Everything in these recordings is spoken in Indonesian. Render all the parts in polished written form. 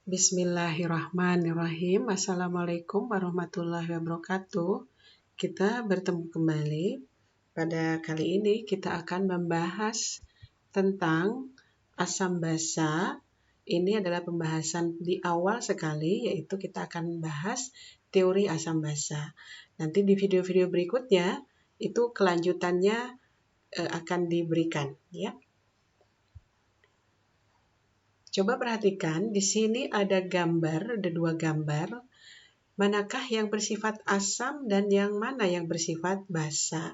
Bismillahirrahmanirrahim. Assalamualaikum warahmatullahi wabarakatuh. Kita bertemu kembali. Pada kali ini kita akan membahas tentang asam basa. Ini adalah pembahasan di awal sekali, yaitu kita akan bahas teori asam basa. Nanti di video-video berikutnya itu kelanjutannya akan diberikan, ya. Coba perhatikan, di sini ada dua gambar. Manakah yang bersifat asam dan yang mana yang bersifat basa?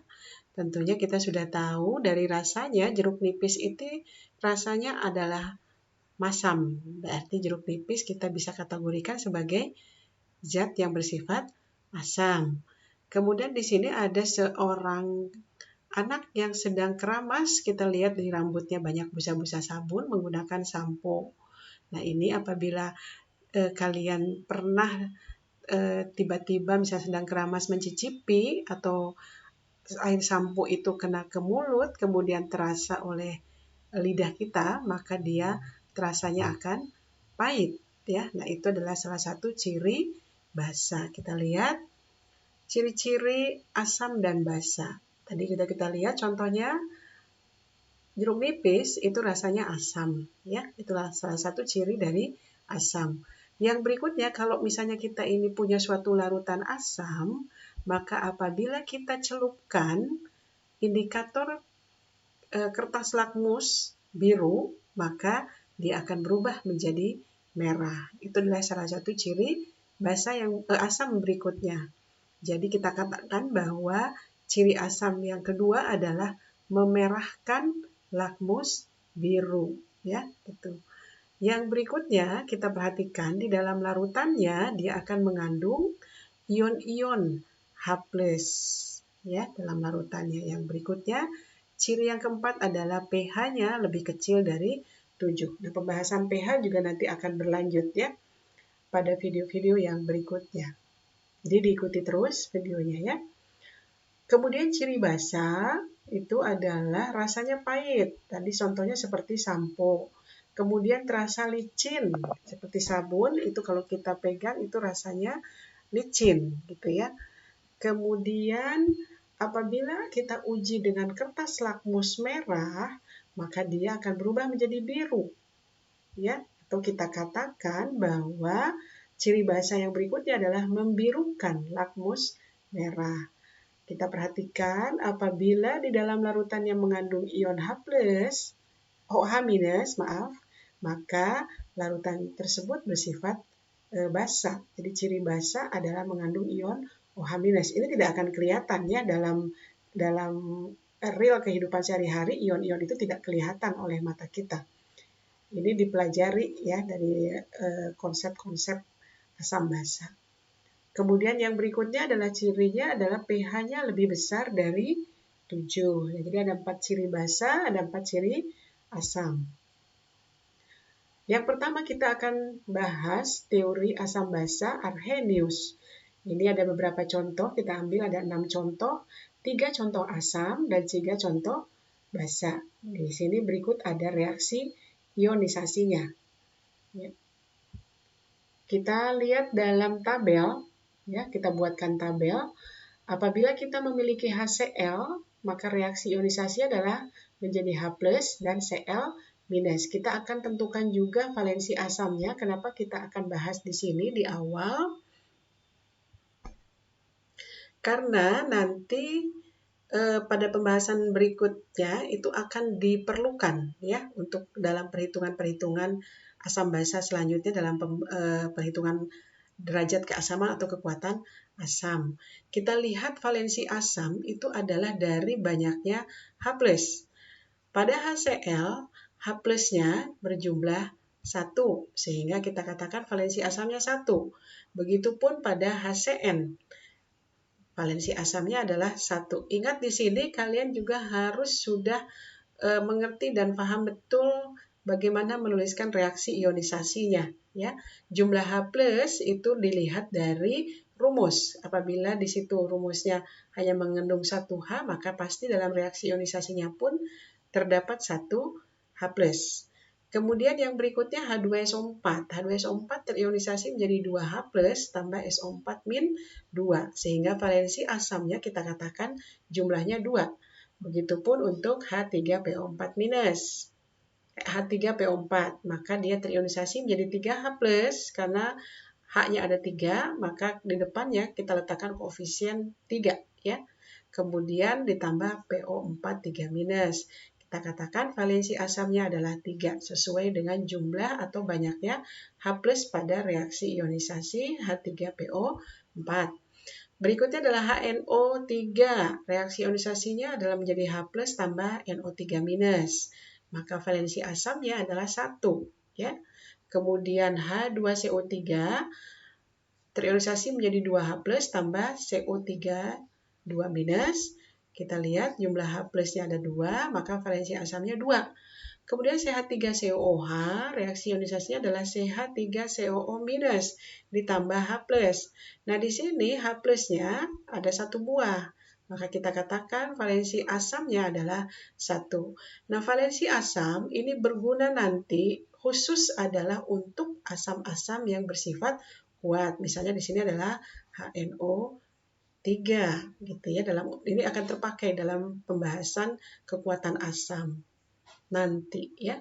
Tentunya kita sudah tahu dari rasanya, jeruk nipis itu rasanya adalah masam. Berarti jeruk nipis kita bisa kategorikan sebagai zat yang bersifat asam. Kemudian di sini ada seorang anak yang sedang keramas, kita lihat di rambutnya banyak busa-busa sabun menggunakan sampo. Nah, ini apabila kalian pernah tiba-tiba misalnya sedang keramas mencicipi atau air sampo itu kena ke mulut, kemudian terasa oleh lidah kita, maka dia terasanya akan pahit, ya. Nah, itu adalah salah satu ciri basa. Kita lihat ciri-ciri asam dan basa. Tadi kita lihat contohnya jeruk nipis itu rasanya asam, ya. Itulah salah satu ciri dari asam. Yang berikutnya, kalau misalnya kita ini punya suatu larutan asam, maka apabila kita celupkan indikator kertas lakmus biru, maka dia akan berubah menjadi merah. Itu adalah salah satu ciri basa yang asam berikutnya. Jadi kita katakan bahwa ciri asam yang kedua adalah memerahkan lakmus biru, ya, itu. Yang berikutnya kita perhatikan di dalam larutannya dia akan mengandung ion-ion H+, ya, dalam larutannya. Yang berikutnya ciri yang keempat adalah pH-nya lebih kecil dari 7. Nah, pembahasan pH juga nanti akan berlanjut, ya, pada video-video yang berikutnya. Jadi diikuti terus videonya, ya. Kemudian ciri basa itu adalah rasanya pahit. Tadi contohnya seperti sampo. Kemudian terasa licin seperti sabun, itu kalau kita pegang itu rasanya licin, gitu ya. Kemudian apabila kita uji dengan kertas lakmus merah, maka dia akan berubah menjadi biru, ya. Atau kita katakan bahwa ciri basa yang berikutnya adalah membirukan lakmus merah. Kita perhatikan apabila di dalam larutan yang mengandung ion OH-, maka larutan tersebut bersifat basa. Jadi ciri basa adalah mengandung ion OH-. Ini tidak akan kelihatan, ya, dalam real kehidupan sehari-hari. Ion-ion itu tidak kelihatan oleh mata kita. Ini dipelajari, ya, dari konsep-konsep asam basa. Kemudian yang berikutnya adalah cirinya adalah pH-nya lebih besar dari 7. Jadi ada 4 ciri basa, ada 4 ciri asam. Yang pertama kita akan bahas teori asam basa Arrhenius. Ini ada beberapa contoh, kita ambil ada 6 contoh, 3 contoh asam dan 3 contoh basa. Di sini berikut ada reaksi ionisasinya. Ya. Kita lihat dalam tabel, ya, kita buatkan tabel. Apabila kita memiliki HCl, maka reaksi ionisasi adalah menjadi H+ dan Cl-. Kita akan tentukan juga valensi asamnya. Kenapa kita akan bahas di sini di awal? Karena nanti pada pembahasan berikutnya itu akan diperlukan, ya, untuk dalam perhitungan-perhitungan asam basa selanjutnya dalam perhitungan derajat keasaman atau kekuatan asam. Kita lihat valensi asam itu adalah dari banyaknya H+. Pada HCl, H+-nya berjumlah 1, sehingga kita katakan valensi asamnya 1. Begitupun pada HCN. Valensi asamnya adalah 1. Ingat di sini kalian juga harus sudah mengerti dan paham betul bagaimana menuliskan reaksi ionisasinya, ya. Jumlah H+ itu dilihat dari rumus. Apabila di situ rumusnya hanya mengandung 1H, maka pasti dalam reaksi ionisasinya pun terdapat 1H+. Kemudian yang berikutnya H2SO4. H2SO4 terionisasi menjadi 2H plus tambah SO4 min 2. Sehingga valensi asamnya kita katakan jumlahnya 2. Begitupun untuk H3PO4 minus. H3PO4, maka dia terionisasi menjadi 3H plus karena H-nya ada 3, maka di depannya kita letakkan koefisien 3 ya. Kemudian ditambah PO4 3 minus. Kita katakan valensi asamnya adalah 3 sesuai dengan jumlah atau banyaknya H plus pada reaksi ionisasi H3PO4. Berikutnya adalah HNO3. Reaksi ionisasinya adalah menjadi H plus tambah NO3 minus. Maka valensi asamnya adalah 1 ya. Kemudian H2CO3 terionisasi menjadi 2H plus tambah CO3 2 minus. Kita lihat jumlah H plusnya ada 2, maka valensi asamnya 2. Kemudian CH3COOH, reaksi ionisasinya adalah CH3COO minus ditambah H plus. Nah, di sini H plusnya ada 1 buah. Maka kita katakan valensi asamnya adalah 1. Nah, valensi asam ini berguna nanti khusus adalah untuk asam-asam yang bersifat kuat. Misalnya di sini adalah HNO3 gitu ya. Ini akan terpakai dalam pembahasan kekuatan asam nanti ya.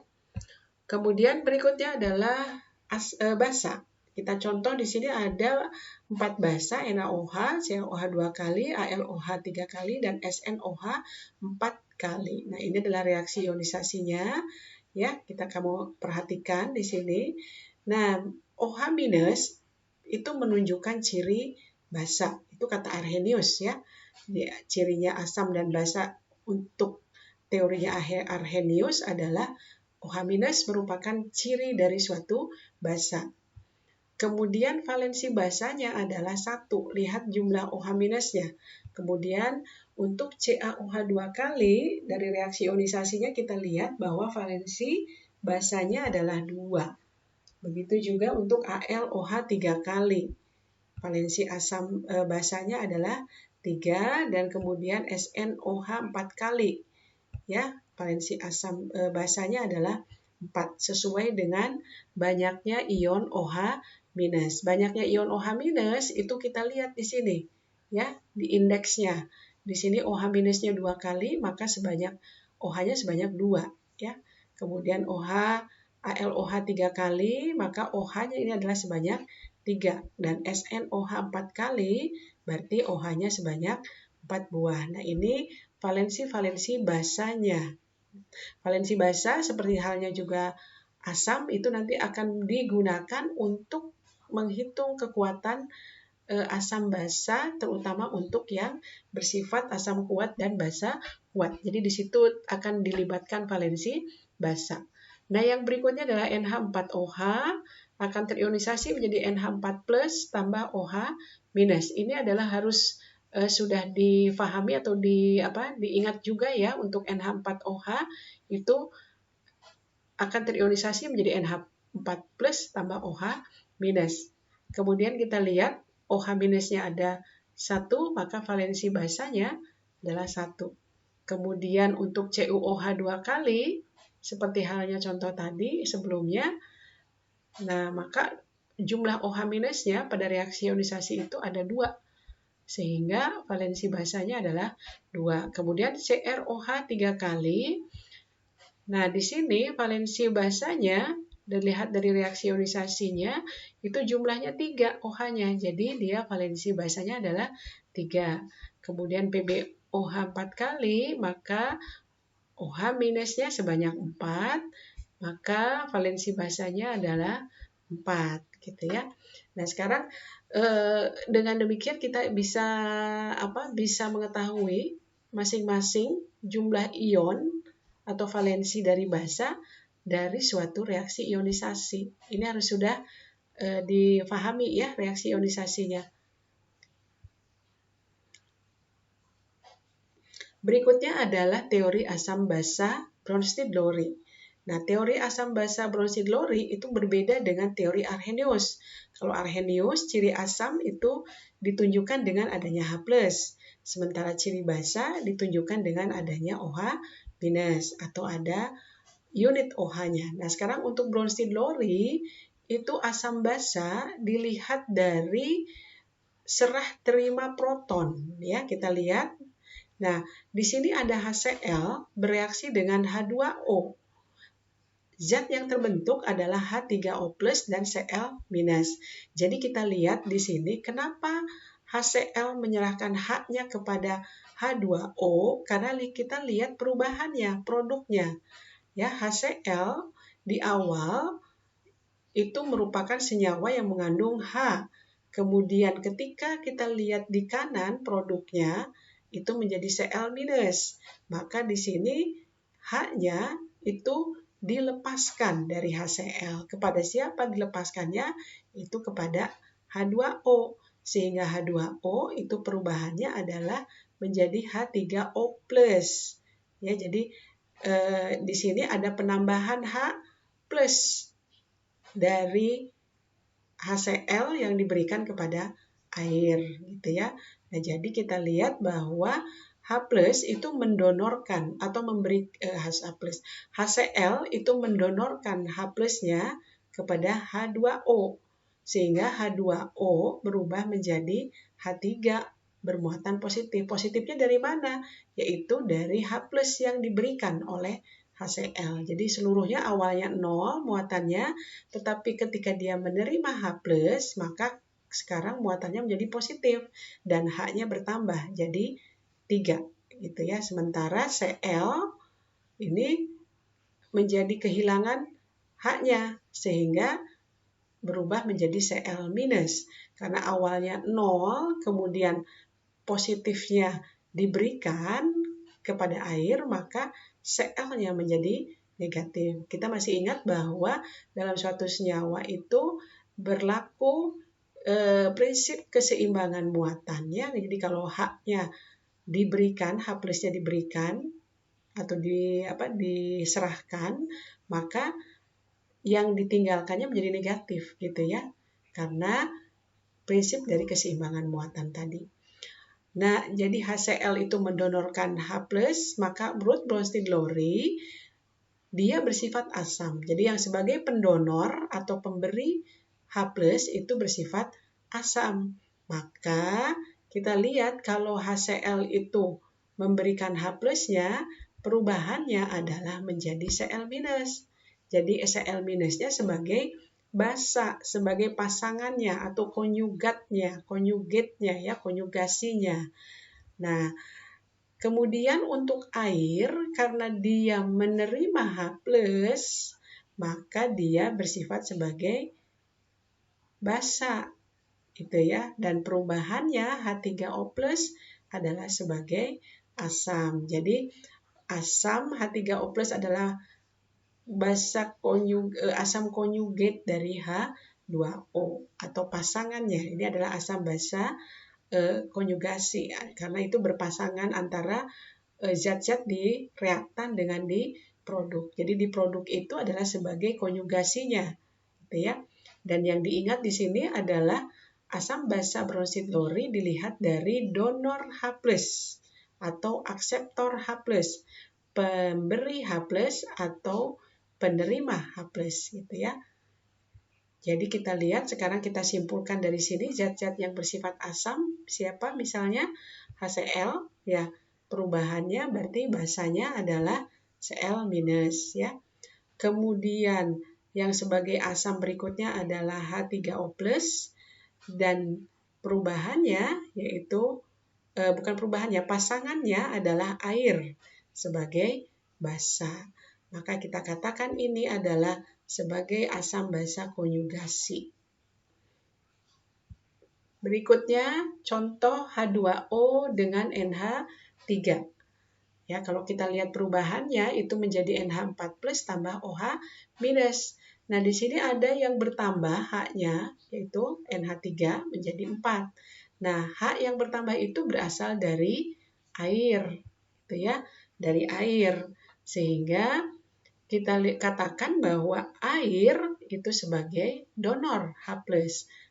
Kemudian berikutnya adalah basa. Kita contoh di sini ada 4 basa, NaOH, CaOH 2 kali, AlOH 3 kali, dan SnOH 4 kali. Nah, ini adalah reaksi ionisasinya ya. Kamu perhatikan di sini. Nah, OH minus itu menunjukkan ciri basa. Itu kata Arrhenius ya. Cirinya asam dan basa untuk teorinya Arrhenius adalah OH- merupakan ciri dari suatu basa. Kemudian valensi basanya adalah 1. Lihat jumlah OH-nya. Kemudian untuk CaOH 2 kali dari reaksi ionisasinya kita lihat bahwa valensi basanya adalah 2. Begitu juga untuk AlOH 3 kali. Valensi asam basanya adalah 3 dan kemudian SnOH 4 kali. Ya, valensi asam basanya adalah 4 sesuai dengan banyaknya ion OH minus. Banyaknya ion OH minus itu kita lihat di sini ya, di indeksnya. Di sini OH minusnya 2 kali, maka OH-nya sebanyak 2 ya. Kemudian AlOH 3 kali, maka OH-nya ini adalah sebanyak 3 dan SnOH 4 kali, berarti OH-nya sebanyak 4 buah. Nah, ini valensi basanya. Valensi basa seperti halnya juga asam itu nanti akan digunakan untuk menghitung kekuatan asam basa, terutama untuk yang bersifat asam kuat dan basa kuat. Jadi di situ akan dilibatkan valensi basa. Nah, yang berikutnya adalah NH4OH akan terionisasi menjadi NH4 plus tambah OH minus. Ini adalah harus sudah difahami atau diingat juga ya, untuk NH4OH itu akan terionisasi menjadi NH4 plus tambah OH minus. Kemudian kita lihat OH minusnya ada 1, maka valensi basanya adalah 1. Kemudian untuk CuOH 2 kali, seperti halnya contoh tadi sebelumnya, nah maka jumlah OH minusnya pada reaksi ionisasi itu ada 2. Sehingga valensi basanya adalah 2. Kemudian CrOH 3 kali. Nah, di sini valensi basanya, dilihat dari reaksi ionisasinya, itu jumlahnya 3 OH-nya. Jadi dia valensi basanya adalah 3. Kemudian PbOH 4 kali, maka OH minusnya sebanyak 4, maka valensi basanya adalah 4 gitu ya. Nah, sekarang dengan demikian kita bisa mengetahui masing-masing jumlah ion atau valensi dari basa dari suatu reaksi ionisasi. Ini harus sudah difahami ya reaksi ionisasinya. Berikutnya adalah teori asam basa Bronsted-Lowry. Nah, teori asam basa Bronsted-Lowry itu berbeda dengan teori Arrhenius. Kalau Arrhenius, ciri asam itu ditunjukkan dengan adanya H+, sementara ciri basa ditunjukkan dengan adanya OH- atau ada unit OH-nya. Nah, sekarang untuk Bronsted-Lowry itu asam basa dilihat dari serah terima proton, ya. Kita lihat. Nah, di sini ada HCl bereaksi dengan H2O. Zat yang terbentuk adalah H3O+ dan Cl-. Jadi kita lihat di sini kenapa HCl menyerahkan H-nya kepada H2O, karena kita lihat perubahannya, produknya. Ya, HCl di awal itu merupakan senyawa yang mengandung H. Kemudian ketika kita lihat di kanan produknya itu menjadi Cl-. Maka di sini H-nya itu dilepaskan dari HCl. Kepada siapa dilepaskannya? Itu kepada H2O. Sehingga H2O itu perubahannya adalah menjadi H3O+. Ya, jadi di sini ada penambahan H+ dari HCl yang diberikan kepada air, gitu ya. Nah, jadi kita lihat bahwa H+ itu mendonorkan atau memberi HCl itu mendonorkan H+-nya kepada H2O, sehingga H2O berubah menjadi H3 bermuatan positif. Positifnya dari mana? Yaitu dari H+ yang diberikan oleh HCl. Jadi seluruhnya awalnya 0 muatannya, tetapi ketika dia menerima H+, maka sekarang muatannya menjadi positif dan H-nya bertambah jadi 3 gitu ya. Sementara Cl ini menjadi kehilangan H-nya sehingga berubah menjadi Cl-. Karena awalnya 0 kemudian positifnya diberikan kepada air, maka Cl-nya menjadi negatif. Kita masih ingat bahwa dalam suatu senyawa itu berlaku prinsip keseimbangan muatannya. Jadi kalau H-nya diberikan, H+-nya diberikan atau diserahkan, maka yang ditinggalkannya menjadi negatif gitu ya. Karena prinsip dari keseimbangan muatan tadi. Nah, jadi HCl itu mendonorkan H+, maka Bronsted-Lowry dia bersifat asam. Jadi yang sebagai pendonor atau pemberi H+ itu bersifat asam. Maka kita lihat kalau HCl itu memberikan H+-nya, perubahannya adalah menjadi Cl-. Jadi Cl-nya sebagai basa, sebagai pasangannya atau konjugatnya ya, konjugasinya. Nah, kemudian untuk air, karena dia menerima H+, maka dia bersifat sebagai basa, gitu ya. Dan perubahannya H3O+ adalah sebagai asam. Jadi asam H3O+ adalah basa asam konjugat dari H2O atau pasangannya. Ini adalah asam basa konjugasi karena itu berpasangan antara zat-zat di reaktan dengan di produk. Jadi di produk itu adalah sebagai konjugasinya, gitu ya. Dan yang diingat di sini adalah asam basa Bronsted-Lowry dilihat dari donor H+ atau akseptor H+, pemberi H+ atau penerima H+, gitu ya. Jadi kita lihat sekarang kita simpulkan dari sini zat-zat yang bersifat asam siapa? Misalnya HCl ya. Perubahannya berarti basanya adalah Cl- ya. Kemudian yang sebagai asam berikutnya adalah H3O+ dan perubahannya yaitu bukan perubahannya, pasangannya adalah air sebagai basa. Maka kita katakan ini adalah sebagai asam basa konjugasi. Berikutnya contoh H2O dengan NH3. Ya, kalau kita lihat perubahannya itu menjadi NH4+ tambah OH-. Nah, di sini ada yang bertambah H-nya yaitu NH3 menjadi 4. Nah, H yang bertambah itu berasal dari air, gitu ya, dari air. Sehingga kita katakan bahwa air itu sebagai donor H+.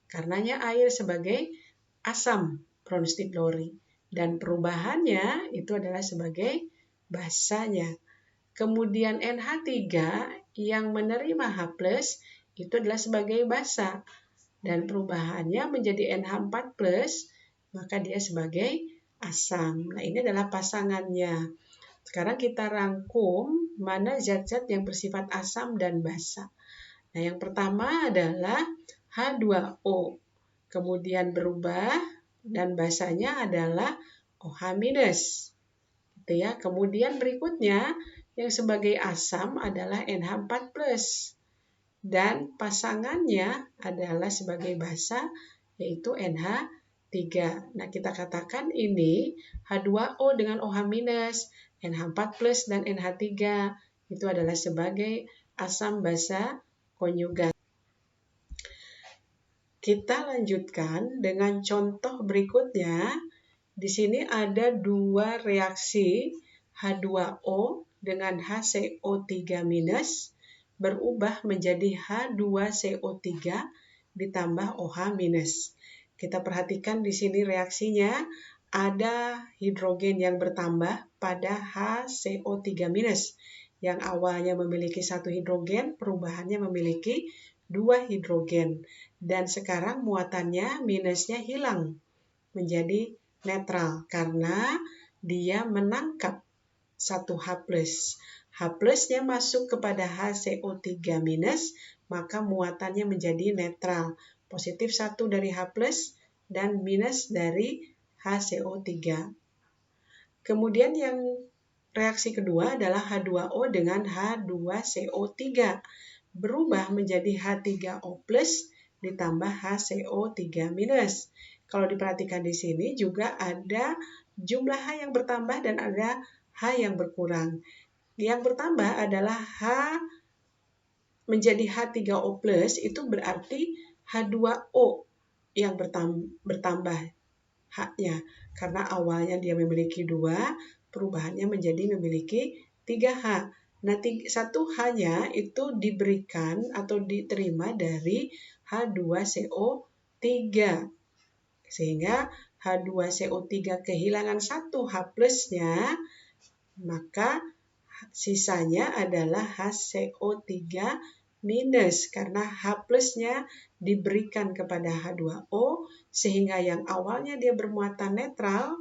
Karenanya air sebagai asam Bronsted-Lowry. Dan perubahannya itu adalah sebagai basanya. Kemudian NH3 yang menerima H+, itu adalah sebagai basa. Dan perubahannya menjadi NH4+, maka dia sebagai asam. Nah, ini adalah pasangannya. Sekarang kita rangkum mana zat-zat yang bersifat asam dan basa. Nah, yang pertama adalah H2O. Kemudian berubah dan basanya adalah OH-. Gitu ya. Kemudian berikutnya yang sebagai asam adalah NH4+. Dan pasangannya adalah sebagai basa yaitu NH3. Nah, kita katakan ini H2O dengan OH-, NH4+ dan NH3 itu adalah sebagai asam basa konjugat. Kita lanjutkan dengan contoh berikutnya. Di sini ada dua reaksi H2O dengan HCO3- berubah menjadi H2CO3 ditambah OH-. Kita perhatikan di sini reaksinya ada hidrogen yang bertambah pada HCO3- yang awalnya memiliki satu hidrogen, perubahannya memiliki 2 hidrogen. Dan sekarang muatannya minusnya hilang menjadi netral karena dia menangkap satu H+. H+-nya masuk kepada HCO3-, maka muatannya menjadi netral. Positif 1 dari H+, dan minus dari HCO3. Kemudian yang reaksi kedua adalah H2O dengan H2CO3. Berubah menjadi H3O+ ditambah HCO3-. Kalau diperhatikan di sini juga ada jumlah H yang bertambah dan ada H yang berkurang. Yang bertambah adalah H menjadi H3O+, itu berarti H2O yang bertambah H-nya. Karena awalnya dia memiliki 2, perubahannya menjadi memiliki 3H. Nah, 1 H-nya itu diberikan atau diterima dari H2CO3. Sehingga H2CO3 kehilangan 1 H+-nya, maka sisanya adalah HCO3- karena H+-nya diberikan kepada H2O sehingga yang awalnya dia bermuatan netral,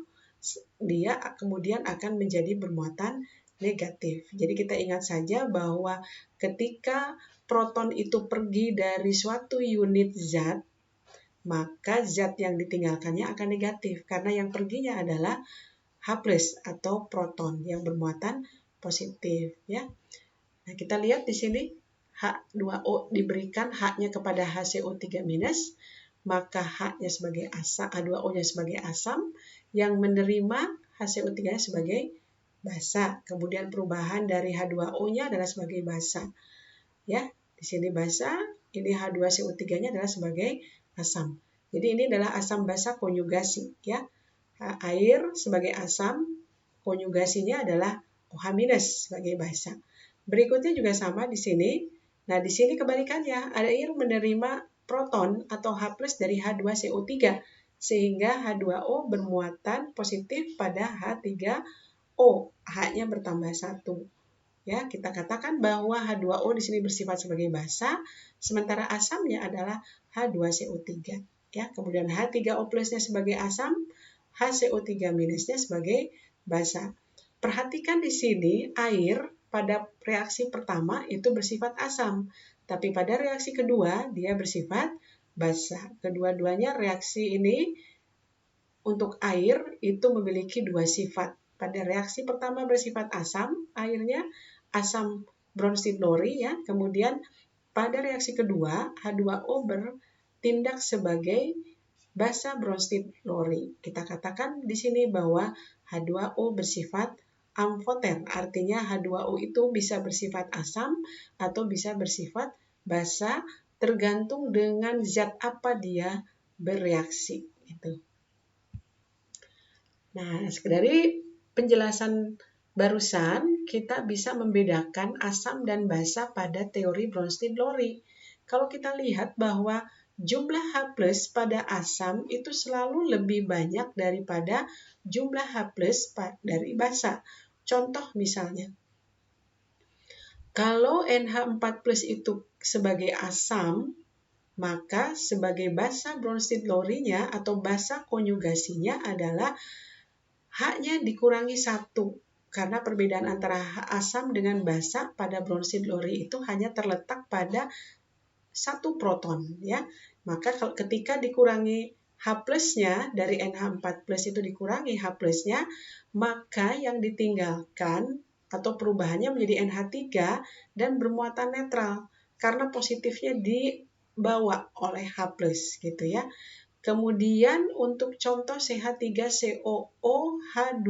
dia kemudian akan menjadi bermuatan negatif. Jadi kita ingat saja bahwa ketika proton itu pergi dari suatu unit zat, maka zat yang ditinggalkannya akan negatif karena yang perginya adalah H+ atau proton yang bermuatan positif ya. Nah, kita lihat di sini H2O diberikan H-nya kepada HCO3-, maka H-nya sebagai asam, H2O-nya sebagai asam yang menerima HCO3-nya sebagai basa. Kemudian perubahan dari H2O-nya adalah sebagai basa. Ya, di sini basa, ini H2CO3-nya adalah sebagai asam. Jadi ini adalah asam basa konjugasi ya. Air sebagai asam, konjugasinya adalah OH- sebagai basa. Berikutnya juga sama di sini. Nah, di sini kebalikannya, air menerima proton atau H+ dari H2CO3 sehingga H2O bermuatan positif pada H3O. H-nya bertambah 1. Ya, kita katakan bahwa H2O di sini bersifat sebagai basa, sementara asamnya adalah H2CO3. Ya, kemudian H3O+-nya sebagai asam, HCO3-nya sebagai basa. Perhatikan di sini air pada reaksi pertama itu bersifat asam, tapi pada reaksi kedua dia bersifat basa. Kedua-duanya reaksi ini untuk air itu memiliki 2 sifat. Pada reaksi pertama bersifat asam, airnya asam Bronsted-Lowry ya. Kemudian pada reaksi kedua H2O bertindak sebagai basa Bronsted-Lowry. Kita katakan di sini bahwa H2O bersifat amfoter, artinya H2O itu bisa bersifat asam atau bisa bersifat basa tergantung dengan zat apa dia bereaksi gitu. Nah, dari penjelasan barusan kita bisa membedakan asam dan basa pada teori Bronsted-Lowry. Kalau kita lihat bahwa jumlah H+ pada asam itu selalu lebih banyak daripada jumlah H+ dari basa. Contoh misalnya, Kalau NH4+ itu sebagai asam, maka sebagai basa Bronsted-Lowry-nya atau basa konjugasinya adalah H-nya dikurangi 1. Karena perbedaan antara asam dengan basa pada Bronsted-Lowry itu hanya terletak pada 1 proton, ya. Maka ketika dikurangi H+-nya dari NH4+ itu dikurangi H+-nya, maka yang ditinggalkan atau perubahannya menjadi NH3 dan bermuatan netral karena positifnya dibawa oleh H+, gitu ya. Kemudian untuk contoh CH3COOH2+,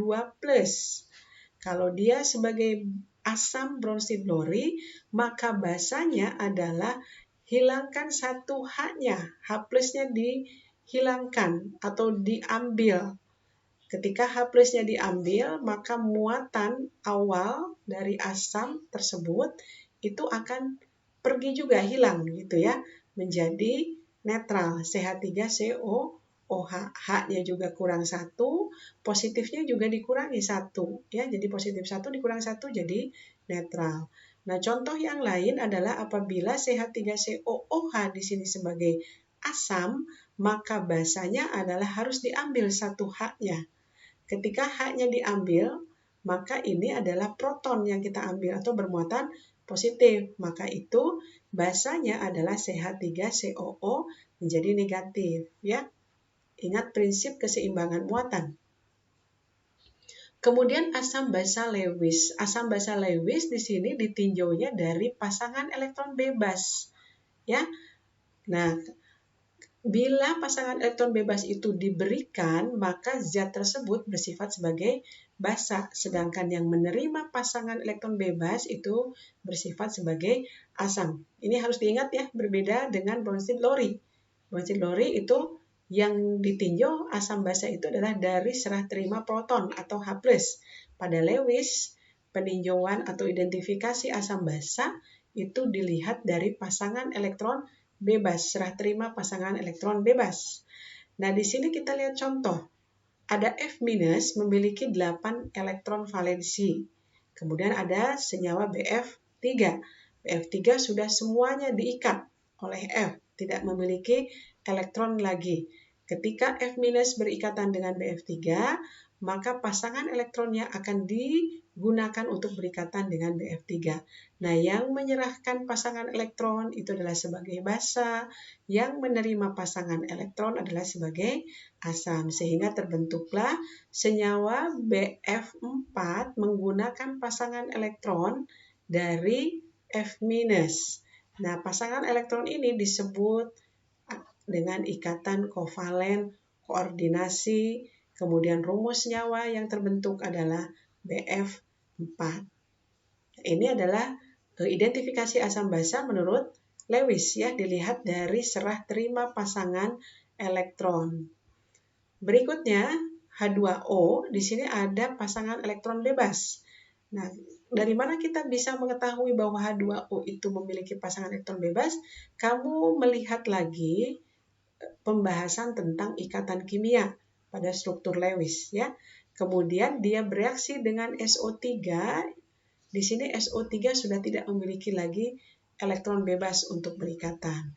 kalau dia sebagai asam Bronsted-Lowry, maka basanya adalah hilangkan 1 H-nya, H+-nya dihilangkan atau diambil. Ketika H+-nya diambil, maka muatan awal dari asam tersebut itu akan pergi juga, hilang gitu ya, menjadi netral, CH3COOH. H-nya juga kurang 1, positifnya juga dikurangi 1 ya. Jadi positif 1 dikurang 1 jadi netral. Nah, contoh yang lain adalah apabila CH3COOH di sini sebagai asam, maka basanya adalah harus diambil 1 H-nya. Ketika H-nya diambil, maka ini adalah proton yang kita ambil atau bermuatan positif. Maka itu basanya adalah CH3COO menjadi negatif, ya. Ingat prinsip keseimbangan muatan. Kemudian asam basa Lewis. Asam basa Lewis di sini ditinjaunya dari pasangan elektron bebas, ya. Nah, bila pasangan elektron bebas itu diberikan, maka zat tersebut bersifat sebagai basa, sedangkan yang menerima pasangan elektron bebas itu bersifat sebagai asam. Ini harus diingat ya, berbeda dengan Bronsted-Lowry. Bronsted-Lowry itu yang ditinjau asam basa itu adalah dari serah terima proton atau H+. Pada Lewis, peninjauan atau identifikasi asam basa itu dilihat dari pasangan elektron bebas, serah terima pasangan elektron bebas. Nah, di sini kita lihat contoh. Ada F- memiliki 8 elektron valensi. Kemudian ada senyawa Bf3. Bf3 sudah semuanya diikat oleh F, tidak memiliki elektron lagi. Ketika F- berikatan dengan Bf3, maka pasangan elektronnya akan digunakan untuk berikatan dengan Bf3. Nah, yang menyerahkan pasangan elektron itu adalah sebagai basa, yang menerima pasangan elektron adalah sebagai asam, sehingga terbentuklah senyawa Bf4 menggunakan pasangan elektron dari F-. Nah, pasangan elektron ini disebut dengan ikatan kovalen, koordinasi, kemudian rumus senyawa yang terbentuk adalah Bf4. Ini adalah identifikasi asam basa menurut Lewis ya, dilihat dari serah terima pasangan elektron. Berikutnya H2O, di sini ada pasangan elektron bebas. Nah, dari mana kita bisa mengetahui bahwa H2O itu memiliki pasangan elektron bebas? Kamu melihat lagi pembahasan tentang ikatan kimia pada struktur Lewis ya. Kemudian dia bereaksi dengan SO3. Di sini SO3 sudah tidak memiliki lagi elektron bebas untuk berikatan.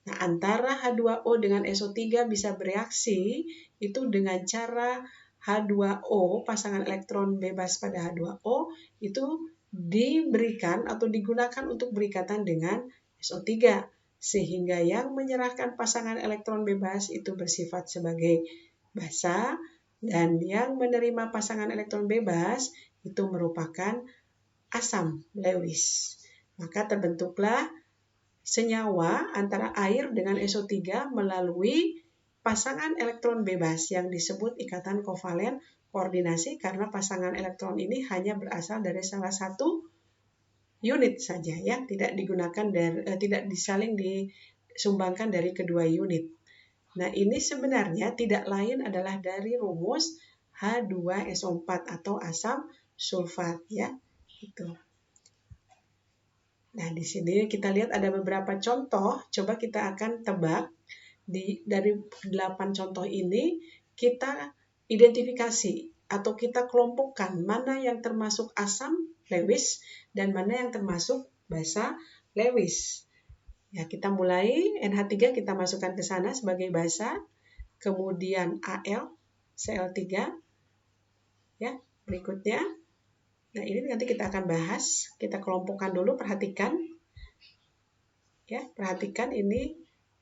Nah, antara H2O dengan SO3 bisa bereaksi itu dengan cara H2O, pasangan elektron bebas pada H2O, itu diberikan atau digunakan untuk berikatan dengan SO3. Sehingga yang menyerahkan pasangan elektron bebas itu bersifat sebagai basa, dan yang menerima pasangan elektron bebas itu merupakan asam Lewis. Maka terbentuklah senyawa antara air dengan SO3 melalui pasangan elektron bebas yang disebut ikatan kovalen koordinasi, karena pasangan elektron ini hanya berasal dari salah satu unit saja ya, tidak digunakan dari tidak disaling disumbangkan dari kedua unit. Nah, ini sebenarnya tidak lain adalah dari rumus H2SO4 atau asam sulfat ya. Gitu. Nah, di sini kita lihat ada beberapa contoh. Coba kita akan tebak dari 8 contoh ini, kita identifikasi atau kita kelompokkan mana yang termasuk asam Lewis dan mana yang termasuk basa Lewis. Ya, kita mulai NH3 kita masukkan ke sana sebagai basa, kemudian Al, Cl3. Ya, berikutnya. Nah, ini nanti kita akan bahas. Kita kelompokkan dulu, perhatikan. Ya, perhatikan ini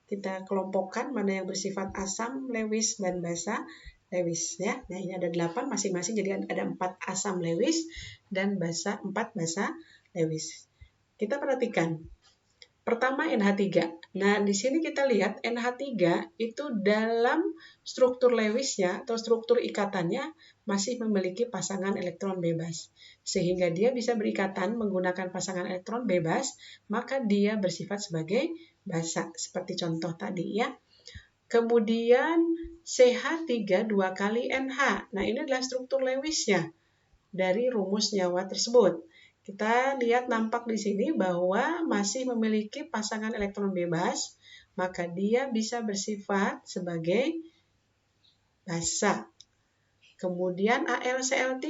kita kelompokkan mana yang bersifat asam Lewis dan basa Lewis ya. Nah, ini ada 8 masing-masing, jadi ada 4 asam Lewis dan 4 basa Lewis. Kita perhatikan. Pertama NH3. Nah, di sini kita lihat NH3 itu dalam struktur Lewisnya atau struktur ikatannya masih memiliki pasangan elektron bebas. Sehingga dia bisa berikatan menggunakan pasangan elektron bebas, maka dia bersifat sebagai basa, seperti contoh tadi ya. Kemudian CH3 2 kali NH. Nah, ini adalah struktur Lewisnya dari rumus nyawa tersebut. Kita lihat nampak di sini bahwa masih memiliki pasangan elektron bebas, maka dia bisa bersifat sebagai basa. Kemudian AlCl3.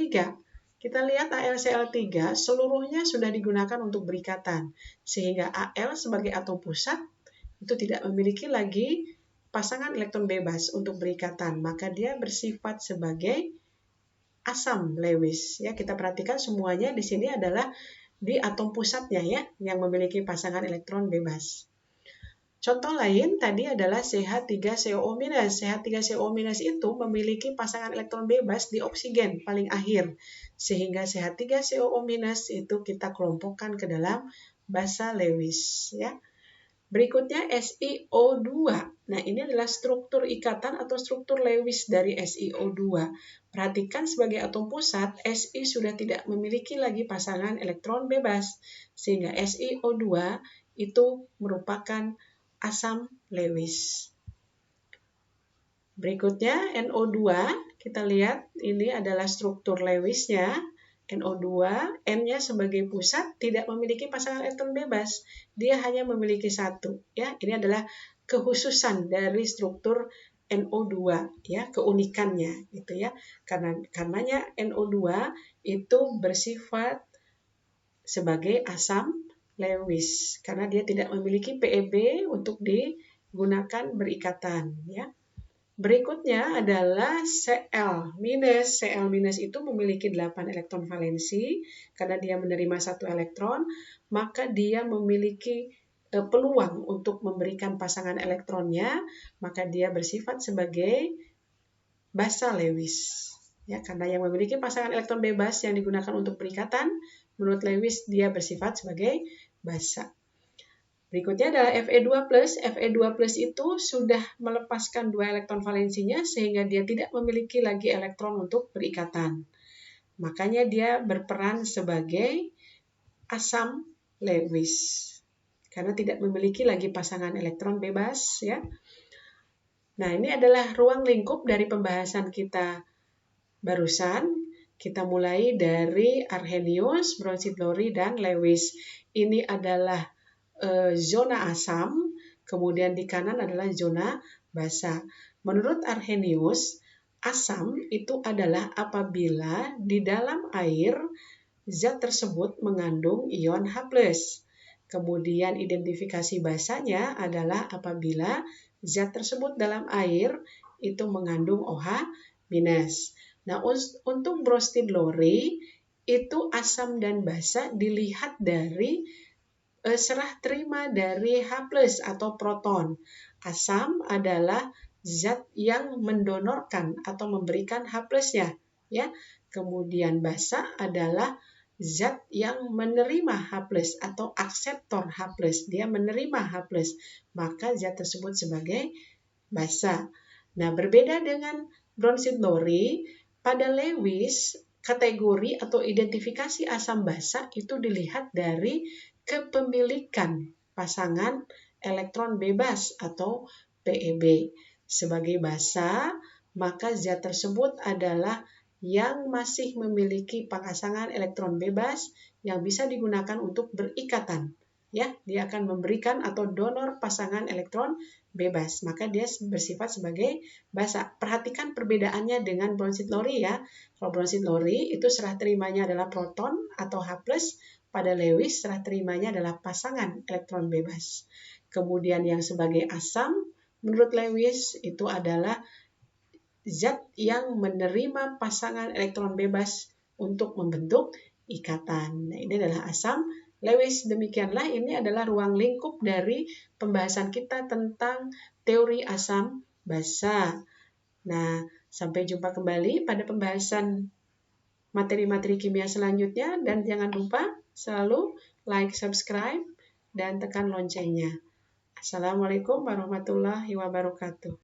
Kita lihat AlCl3 seluruhnya sudah digunakan untuk berikatan, sehingga Al sebagai atom pusat itu tidak memiliki lagi pasangan elektron bebas untuk berikatan, maka dia bersifat sebagai asam Lewis ya. Kita perhatikan semuanya di sini adalah di atom pusatnya ya yang memiliki pasangan elektron bebas. Contoh lain tadi adalah CH3CO-. CH3CO- itu memiliki pasangan elektron bebas di oksigen paling akhir, sehingga CH3CO- itu kita kelompokkan ke dalam basa Lewis ya. Berikutnya SiO2. Nah, ini adalah struktur ikatan atau struktur Lewis dari SiO2. Perhatikan sebagai atom pusat, Si sudah tidak memiliki lagi pasangan elektron bebas, sehingga SiO2 itu merupakan asam Lewis. Berikutnya NO2, kita lihat ini adalah struktur Lewisnya. NO2, N-nya sebagai pusat tidak memiliki pasangan elektron bebas. Dia hanya memiliki satu. Ya, ini adalah kekhususan dari struktur NO2 ya, keunikannya gitu ya. Karenanya NO2 itu bersifat sebagai asam Lewis karena dia tidak memiliki PeB untuk digunakan berikatan ya. Berikutnya adalah Cl-. Cl- itu memiliki 8 elektron valensi. Karena dia menerima 1 elektron, maka dia memiliki peluang untuk memberikan pasangan elektronnya, maka dia bersifat sebagai basa Lewis. Ya, karena yang memiliki pasangan elektron bebas yang digunakan untuk berikatan, menurut Lewis dia bersifat sebagai basa. Berikutnya adalah Fe2+. Fe2+ itu sudah melepaskan 2 elektron valensinya sehingga dia tidak memiliki lagi elektron untuk berikatan. Makanya dia berperan sebagai asam Lewis karena tidak memiliki lagi pasangan elektron bebas ya. Nah, ini adalah ruang lingkup dari pembahasan kita barusan. Kita mulai dari Arrhenius, Bronsted-Lowry, dan Lewis. Ini adalah zona asam, kemudian di kanan adalah zona basa. Menurut Arrhenius, asam itu adalah apabila di dalam air zat tersebut mengandung ion H+. Kemudian identifikasi basanya adalah apabila zat tersebut dalam air itu mengandung OH-. Nah, untuk Bronsted-Lowry itu asam dan basa dilihat dari serah terima dari H+ atau proton. Asam adalah zat yang mendonorkan atau memberikan H+-nya, ya. Kemudian basa adalah zat yang menerima H+ atau akseptor H+. Dia menerima H+, maka zat tersebut sebagai basa. Nah, berbeda dengan Bronsted-Lowry, pada Lewis kategori atau identifikasi asam basa itu dilihat dari kepemilikan pasangan elektron bebas atau PeB. Sebagai basa, maka zat tersebut adalah yang masih memiliki pasangan elektron bebas yang bisa digunakan untuk berikatan. Ya, dia akan memberikan atau donor pasangan elektron bebas, maka dia bersifat sebagai basa. Perhatikan perbedaannya dengan Bronsted-Lowry ya. Kalau Bronsted-Lowry itu serah terimanya adalah proton atau H+, pada Lewis serah terimanya adalah pasangan elektron bebas. Kemudian yang sebagai asam, menurut Lewis itu adalah zat yang menerima pasangan elektron bebas untuk membentuk ikatan. Nah, ini adalah asam Lewis. Demikianlah ini adalah ruang lingkup dari pembahasan kita tentang teori asam basa. Nah, sampai jumpa kembali pada pembahasan materi-materi kimia selanjutnya, dan jangan lupa selalu like, subscribe, dan tekan loncengnya. Assalamualaikum warahmatullahi wabarakatuh.